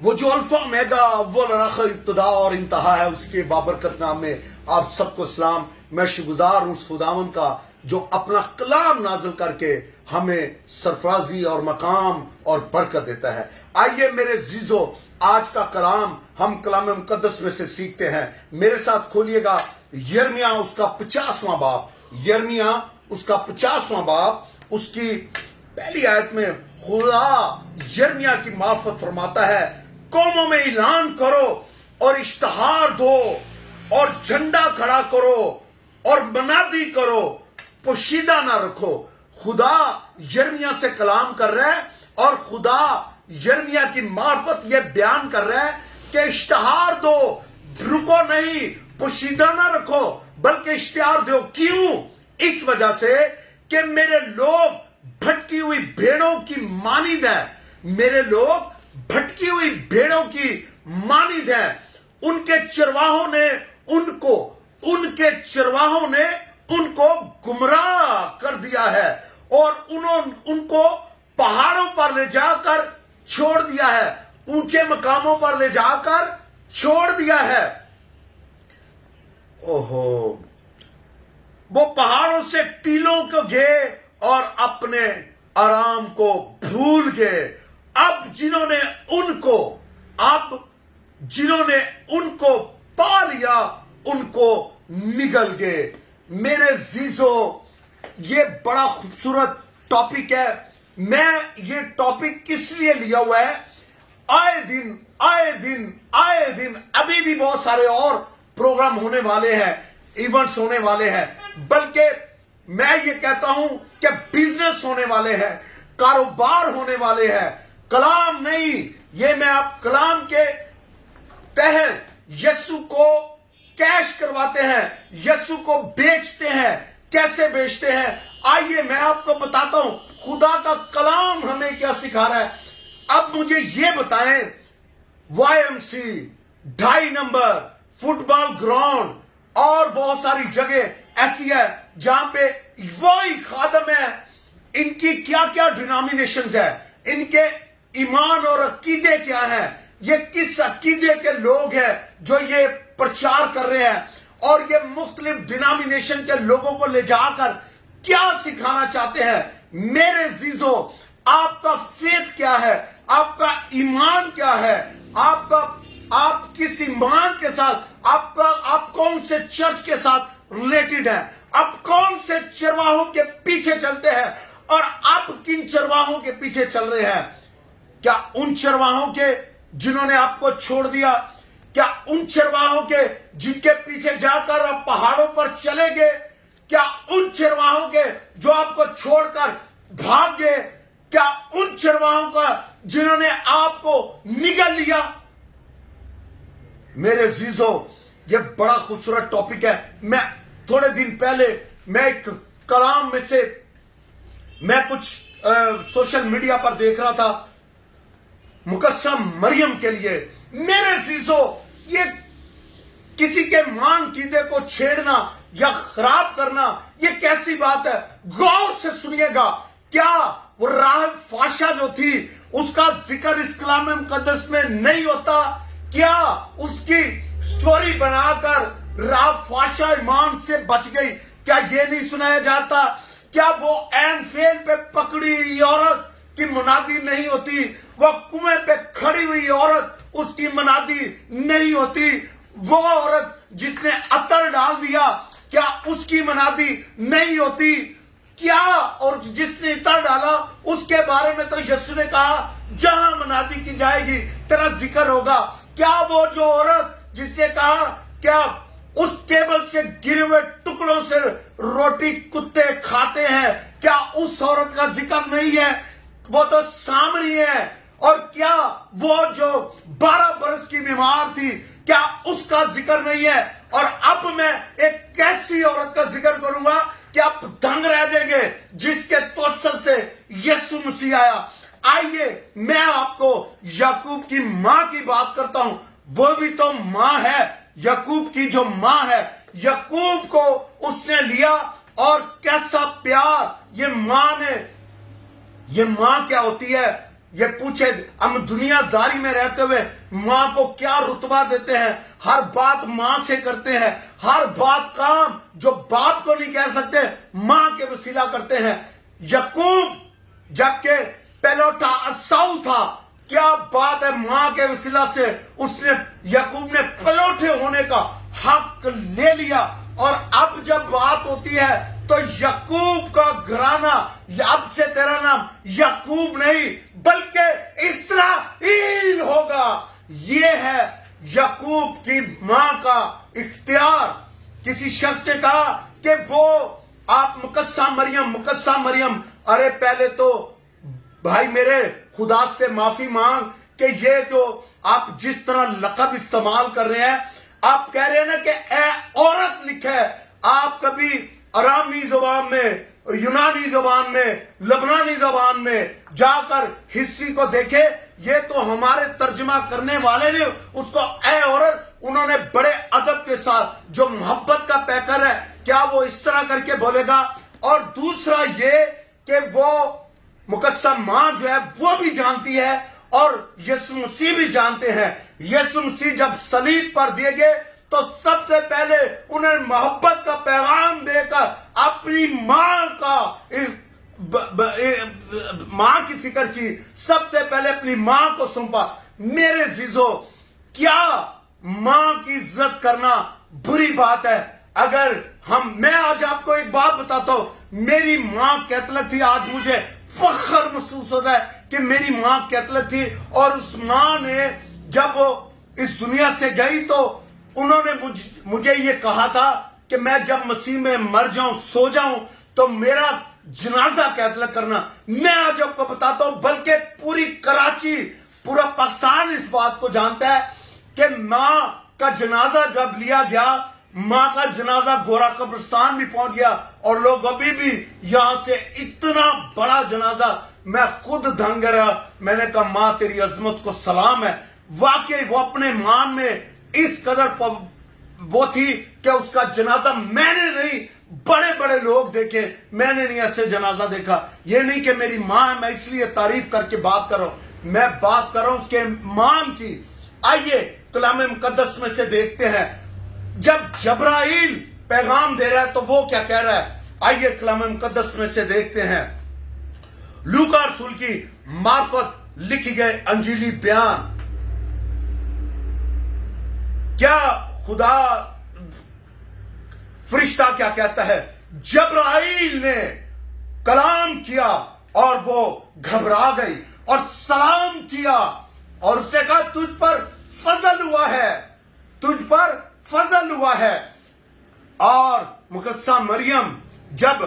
وہ جو alpha omega اول اور آخر ابتدا اور انتہا ہے، اس کے بابرکت نام میں آپ سب کو سلام۔ میں شکرگزار ہوں اس خداوند کا جو اپنا کلام نازل کر کے ہمیں سرفرازی اور مقام اور برکت دیتا ہے۔ آئیے میرے عزیزو، آج کا کلام ہم کلام مقدس میں سے سیکھتے ہیں۔ میرے ساتھ کھولیے گا یرمیہ اس کا 50واں باب، یرمیہ اس کا 50واں باب، اس کی پہلی آیت میں خدا یرمیہ کی معرفت فرماتا ہے، قوموں میں اعلان کرو اور اشتہار دو اور جھنڈا کھڑا کرو اور منادی کرو، پوشیدہ نہ رکھو۔ خدا یرمیہ سے کلام کر رہا ہے اور خدا یرمیہ کی معرفت یہ بیان کر رہا ہے کہ اشتہار دو، رکو نہیں، پوشیدہ نہ رکھو بلکہ اشتہار دو۔ کیوں؟ اس وجہ سے کہ میرے لوگ بھٹکی ہوئی بھیڑوں کی مانند ہے، میرے لوگ بھٹکی ہوئی بھیڑوں کی مانند ہے۔ ان کے چرواہوں نے ان کو گمراہ کر دیا ہے اور ان کو پہاڑوں پر لے جا کر چھوڑ دیا ہے، اونچے مقاموں پر لے جا کر چھوڑ دیا ہے۔ اوہو، وہ پہاڑوں سے ٹیلوں کو گئے اور اپنے آرام کو بھول گئے۔ اب جنہوں نے ان کو پا لیا ان کو نگل گئے۔ میرے عزیزو، یہ بڑا خوبصورت ٹاپک ہے۔ میں یہ ٹاپک کس لیے لیا ہوا ہے؟ آئے دن ابھی بھی بہت سارے اور پروگرام ہونے والے ہیں، ایونٹس ہونے والے ہیں، بلکہ میں یہ کہتا ہوں کہ بزنس ہونے والے ہیں، کاروبار ہونے والے ہیں۔ کلام نہیں، یہ میں آپ کلام کے تحت یسوع کو کیش کرواتے ہیں، یسوع کو بیچتے ہیں۔ کیسے بیچتے ہیں؟ آئیے میں آپ کو بتاتا ہوں خدا کا کلام ہمیں کیا سکھا رہا ہے۔ اب مجھے یہ بتائیں، YMC 2.5 نمبر فٹ بال گراؤنڈ اور بہت ساری جگہ ایسی ہے جہاں پہ وہی خادم ہے، ان کی کیا کیا ڈینامینیشنز ہے، ان کے ایمان اور عقیدے کیا ہیں، یہ کس عقیدے کے لوگ ہیں جو یہ پرچار کر رہے ہیں، اور یہ مختلف ڈینامینیشن کے لوگوں کو لے جا کر کیا سکھانا چاہتے ہیں۔ میرے عزیزو، آپ کا فیتھ کیا ہے؟ آپ کا ایمان کیا ہے؟ آپ کس ایمان کے ساتھ، آپ کون سے چرچ کے ساتھ ریلیٹڈ ہیں؟ آپ کون سے چرواہوں کے پیچھے چلتے ہیں اور آپ کن چرواہوں کے پیچھے چل رہے ہیں؟ کیا ان چرواہوں کے جنہوں نے آپ کو چھوڑ دیا؟ کیا ان چرواہوں کے جن کے پیچھے جا کر آپ پہاڑوں پر چلے گئے؟ کیا ان چرواہوں کے جو آپ کو چھوڑ کر بھاگ گئے؟ کیا ان چرواہوں کا جنہوں نے آپ کو نگل لیا؟ میرے عزیزو، یہ بڑا خوبصورت ٹاپک ہے۔ میں تھوڑے دن پہلے میں ایک کلام میں سے میں کچھ سوشل میڈیا پر دیکھ رہا تھا مقدسہ مریم کے لیے۔ میرے عزیزو، یہ کسی کے مان عقیدے کو چھیڑنا یا خراب کرنا یہ کیسی بات ہے؟ غور سے سنیے گا۔ کیا وہ راہب فاشا جو تھی اس کا ذکر اس کلام مقدس میں نہیں ہوتا؟ کیا اس کی سٹوری بنا کر راہب فاشا ایمان سے بچ گئی؟ کیا یہ نہیں سنایا جاتا؟ کیا وہ عین فعل پہ پکڑی ہوئی عورت کی منادی نہیں ہوتی؟ وہ کنویں پہ کھڑی ہوئی عورت اس کی منادی نہیں ہوتی؟ وہ عورت جس نے عطر ڈال دیا، کیا اس کی منادی نہیں ہوتی؟ کیا اور جس نے عطر ڈالا اس کے بارے میں تو یسوع نے کہا جہاں منادی کی جائے گی تیرا ذکر ہوگا۔ کیا وہ جو عورت جس نے کہا کیا اس ٹیبل سے گرے ہوئے ٹکڑوں سے روٹی کتے کھاتے ہیں، کیا اس عورت کا ذکر نہیں ہے؟ وہ تو سامری ہے۔ اور کیا وہ جو 12 برس کی بیمار تھی، کیا اس کا ذکر نہیں ہے؟ اور اب میں ایک ایسی عورت کا ذکر کروں گا کہ آپ دنگ رہ جائیں گے، جس کے توسل سے یسوع مسیح آیا۔ آئیے میں آپ کو یعقوب کی ماں کی بات کرتا ہوں۔ وہ بھی تو ماں ہے، یعقوب کی جو ماں ہے۔ یعقوب کو اس نے لیا اور کیسا پیار یہ ماں کیا ہوتی ہے؟ یہ پوچھے ہم دنیا داری میں رہتے ہوئے ماں کو کیا رتبہ دیتے ہیں، ہر بات ماں سے کرتے ہیں، ہر بات کام جو باپ کو نہیں کہہ سکتے ماں کے وسیلہ کرتے ہیں۔ یعقوب جبکہ پہلوٹا اساؤ تھا، کیا بات ہے، ماں کے وسیلہ سے یعقوب نے پلوٹے ہونے کا حق لے لیا۔ اور اب جب بات ہوتی ہے تو یعقوب کا گھرانہ، اب سے تیرا نام یعقوب نہیں بلکہ اسرائیل ہوگا۔ یہ ہے یعقوب کی ماں کا اختیار۔ کسی شخص نے کہا کہ وہ آپ مقدسہ مریم، ارے پہلے تو بھائی میرے خدا سے معافی مانگ کہ یہ جو آپ جس طرح لقب استعمال کر رہے ہیں، آپ کہہ رہے ہیں نا کہ اے عورت لکھا ہے، آپ کبھی ارامی زبان میں، یونانی زبان میں، لبنانی زبان میں جا کر ہسٹری کو دیکھے، یہ تو ہمارے ترجمہ کرنے والے نے اس کو اے عورت، انہوں نے بڑے ادب کے ساتھ، جو محبت کا پیکر ہے، کیا وہ اس طرح کر کے بولے گا؟ اور دوسرا یہ کہ وہ مقدسہ ماں جو ہے وہ بھی جانتی ہے اور یسوع مسیح بھی جانتے ہیں۔ یسوع مسیح جب صلیب پر دیے گئے تو سب سے پہلے انہیں محبت کا پیغام دے کر اپنی ماں کی فکر کی، سب سے پہلے اپنی ماں کو سونپا۔ میرے عزیزو، کیا ماں کی عزت کرنا بری بات ہے؟ اگر میں آج آپ کو ایک بات بتاتا ہوں، میری ماں کیتھولک تھی، آج مجھے فخر محسوس ہوتا ہے کہ میری ماں کیتھولک تھی، اور اس ماں نے جب وہ اس دنیا سے گئی تو انہوں نے مجھے یہ کہا تھا کہ میں جب مسیح میں مر جاؤں، سو جاؤں، تو میرا جنازہ کیتھولک کرنا۔ میں آج آپ کو بتاتا ہوں، بلکہ پوری کراچی، پورا پاکستان اس بات کو جانتا ہے کہ ماں کا جنازہ جب لیا گیا، ماں کا جنازہ گورا قبرستان بھی پہنچ گیا، اور لوگ ابھی بھی یہاں سے اتنا بڑا جنازہ، میں خود دھنگ رہا، میں نے کہا ماں تیری عظمت کو سلام ہے۔ واقعی وہ اپنے ماں میں اس قدر وہ تھی کہ اس کا جنازہ میں نے نہیں، بڑے بڑے لوگ دیکھے، میں نے نہیں ایسے جنازہ دیکھا۔ یہ نہیں کہ میری ماں ہے میں اس لیے تعریف کر کے بات کر رہا ہوں، میں بات کر رہا ہوں اس کے ماں کی۔ آئیے کلام مقدس میں سے دیکھتے ہیں، جب جبرائیل پیغام دے رہا ہے تو وہ کیا کہہ رہا ہے۔ آئیے کلام مقدس میں سے دیکھتے ہیں، لوکا رسول کی معرفت لکھی گئے انجیلی بیان۔ کیا خدا فرشتہ کیا کہتا ہے؟ جبرائیل نے کلام کیا اور وہ گھبرا گئی اور سلام کیا، اور اس نے کہا تجھ پر فضل ہوا ہے، تجھ پر فضل ہوا ہے۔ اور مقدسہ مریم جب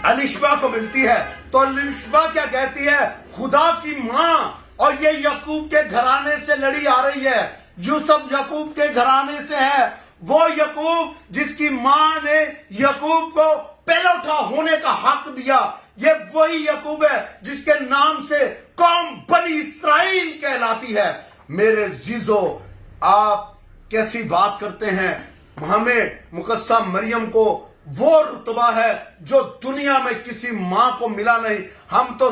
الشبا کو ملتی ہے تو الشبا کیا کہتی ہے؟ خدا کی ماں، اور یہ یعقوب کے گھرانے سے لڑی آ رہی ہے۔ یوسف یعقوب کے گھرانے سے ہے، وہ یعقوب جس کی ماں نے یعقوب کو پہلوٹا ہونے کا حق دیا، یہ وہی یعقوب ہے جس کے نام سے قوم بنی اسرائیل کہلاتی ہے۔ میرے عزیزو، آپ کیسی بات کرتے ہیں؟ ہمیں مقدسہ مریم کو وہ رتبہ ہے جو دنیا میں کسی ماں کو ملا نہیں۔ ہم تو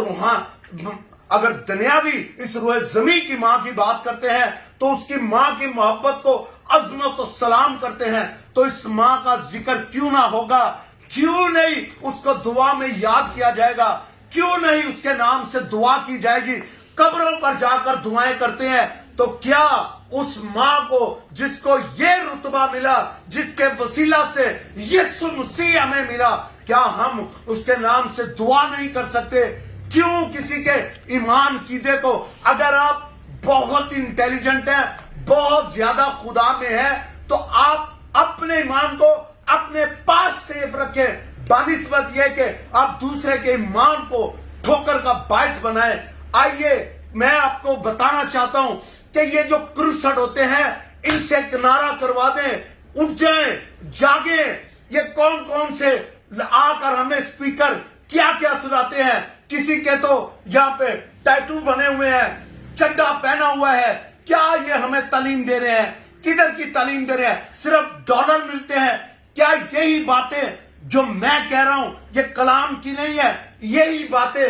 اگر دنیاوی اس روح زمین کی ماں کی بات کرتے ہیں تو اس کی ماں کی محبت کو عظمت و سلام کرتے ہیں، تو اس ماں کا ذکر کیوں نہ ہوگا؟ کیوں نہیں اس کو دعا میں یاد کیا جائے گا؟ کیوں نہیں اس کے نام سے دعا کی جائے گی؟ قبروں پر جا کر دعائیں کرتے ہیں، تو کیا اس ماں کو جس کو یہ رتبہ ملا، جس کے وسیلہ سے یسوع مسیح ہمیں ملا، کیا ہم اس کے نام سے دعا نہیں کر سکتے؟ کیوں کسی کے ایمان عقیدے کو، اگر آپ بہت انٹیلیجنٹ ہیں، بہت زیادہ خدا میں ہیں، تو آپ اپنے ایمان کو اپنے پاس سیف رکھیں، بنسبت یہ کہ آپ دوسرے کے ایمان کو ٹھوکر کا باعث بنائیں۔ آئیے میں آپ کو بتانا چاہتا ہوں کہ یہ جو کرسڈ ہوتے ہیں، ان سے کنارہ کروا دیں، اٹھ جائیں، جاگیں۔ یہ کون کون سے آ کر ہمیں اسپیکر کیا کیا سناتے ہیں؟ کسی کے تو یہاں پہ ٹیٹو بنے ہوئے ہیں، چڈا پہنا ہوا ہے، کیا یہ ہمیں تعلیم دے رہے ہیں؟ کدھر کی تعلیم دے رہے ہیں؟ صرف ڈالر ملتے ہیں؟ کیا یہی باتیں جو میں کہہ رہا ہوں یہ کلام کی نہیں ہے؟ یہی باتیں